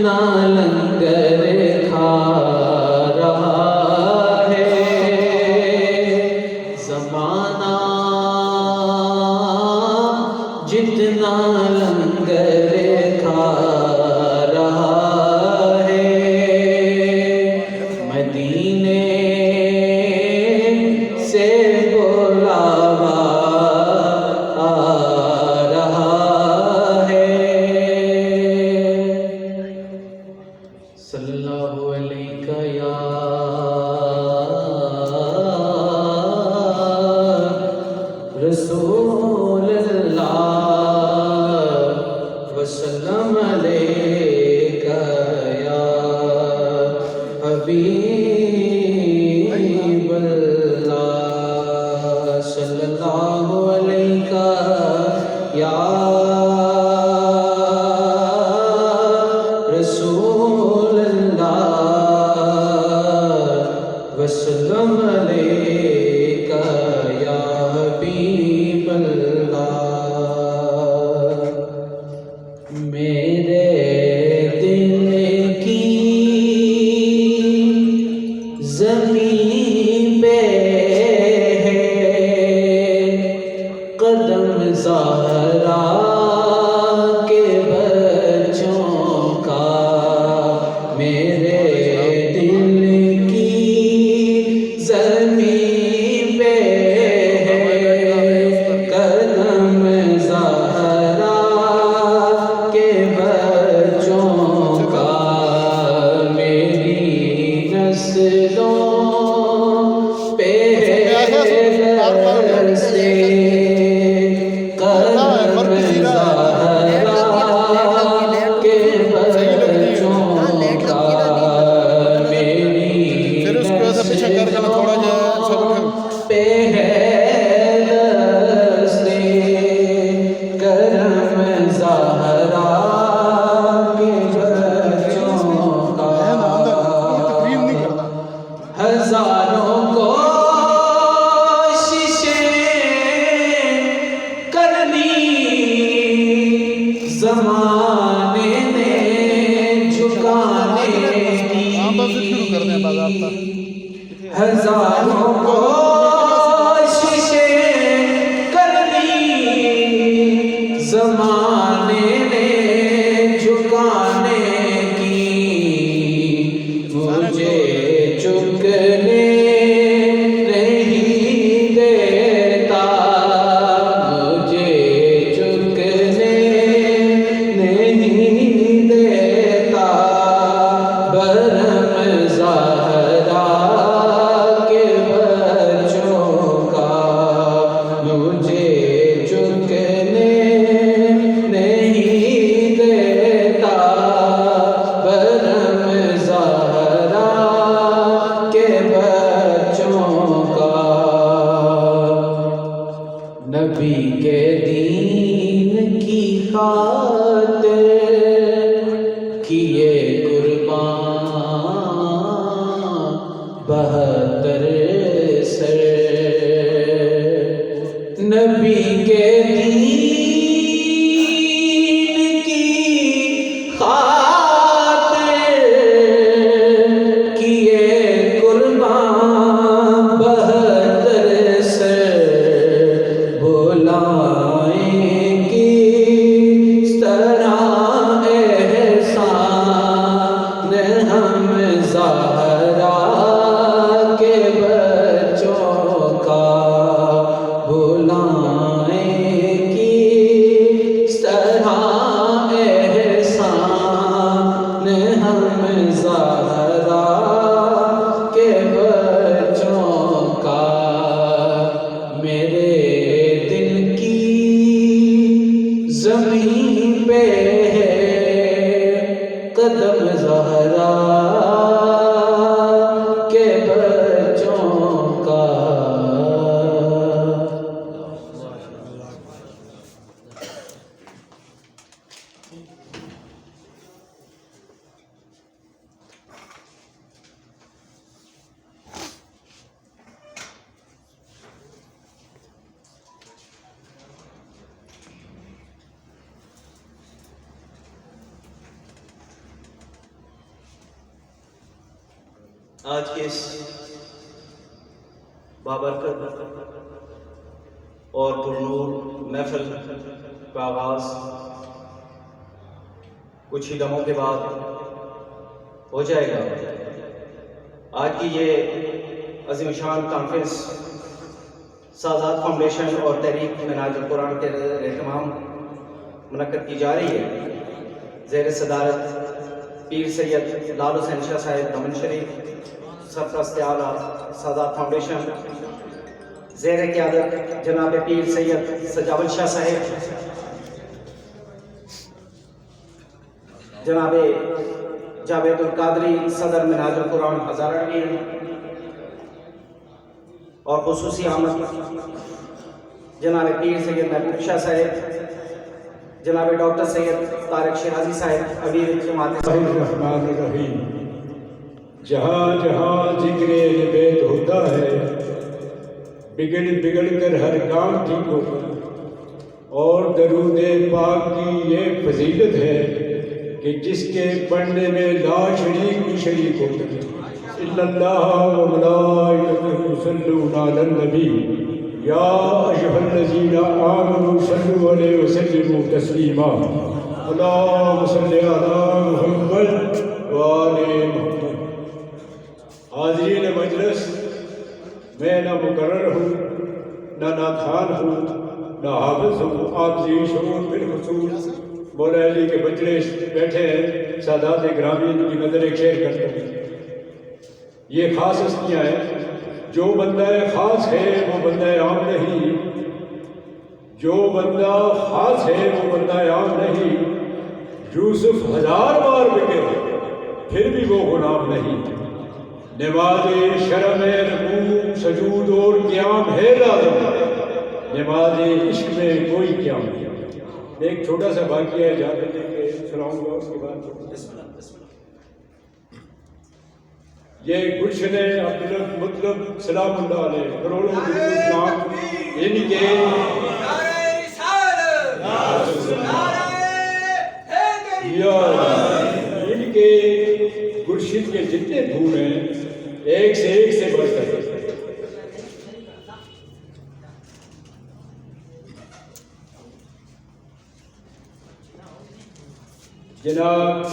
جتنا لنگر کھا رہا ہے زمانہ، جتنا لنگر کھا رہا ہے مدینے سے بلاوا آ رہا ہے۔ صلی اللہ علیہ یا رسول اللہ وسلم علیک یا حبیب اللہ، صلی اللہ علیہ یا رسول اللہ وسلم علیک یا حبیب اللہ۔ میرے دل کی زمین پہ ہے قدم زہرا کے بچوں کا، میرے دل کی زمین پہ ہے قدم زہرا کے بچوں کا، میری نسلوں پہ سے قدم زہرا کے بچوں کا، میری نسلوں پہ سے کرم زہرا کے بچوں کا، ہزاروں کوششیں کرنی زمانے نے جھکانے کی، ہزاروں کوششیں کرنی زمانے نے جھکانے کی، مجھے جھکنے نہیں دیتا، مجھے جھکنے نہیں دیتا، برہم زہرا کے بچوں کا، مجھے جھکنے نہیں دیتا، برہم زہرا کے بچوں کا، نبی کے دین کی خاطر کیے قربان 72 سر، نبی کے دین کی خاطر کیے قربان 72 سر، بلائیں کس طرح احسان ہم زہرا کے بچوں کا، بلائیں کس طرح احسان آج کے اس بابرکت اور پرنور محفل کا آغاز کچھ ہی لمحوں کے بعد ہو جائے گا۔ آج کی یہ عظیم شان کانفرنس سازاد فاؤنڈیشن اور تحریک منہاج القرآن کے اہتمام منعقد کی جا رہی ہے۔ زیر صدارت پیر سید لال حسین شاہ صاحب دمن شریف سرپرست اعلیٰ سازاد فاؤنڈیشن، زیر قیادت جناب پیر سید سجاول شاہ صاحب، جناب جاوید القادری صدر منہاج القرآن ہزارہ امیر، اور خصوصی آمد جناب پیر سید محبوب شاہ صاحب، جناب ڈاکٹر سید طارق شیرازی صاحب امیر جماعت الرحمن الرحیم۔ جہاں جہاں ذکر اہل بیت ہوتا ہے بگڑ بگڑ کر ہر کام ٹھیک ہوتا ہے، اور درود پاک کی یہ فضیلت ہے کہ جس کے پڑھنے میں لا شریک بھی شریک ہوتا ہے۔ الا اللہ و ملائکتہ یصلون علی النبی یا ایھا الذین آمنوا صلوا علیہ وسلموا تسلیما۔ اللہم صل علی محمد و آل محمد۔ حاضرین مجلس، میں نہ مقرر ہوں، نہ نعت ہوں، نہ حافظ ہوں، آپ ذی شعور بالخصوص مولا علی کے مجلس بیٹھے ہیں، سادات گرامی ان کی نظر ایک شعر کرتا ہوں۔ یہ خاص ہستیاں ہیں، جو بندہ خاص ہے وہ بندہ عام نہیں، جو بندہ خاص ہے وہ بندہ عام نہیں۔ یوسف 1000 بار بکے پھر بھی وہ غلام نہیں۔ نماز شرم رکوع سجود اور قیام ہے لازم، نماز عشق میں کوئی قیام نہیں۔ ایک چھوٹا سا واقعہ ہے اجازت دیں کہ سناؤں گا، اس کے بعد یہ گلشن عبدالمطلب سلام اللہ علیہ کروڑوں اسلام ان کے ان کے گلشن کے جتنے پھول ہیں ایک سے بڑھ کر جناب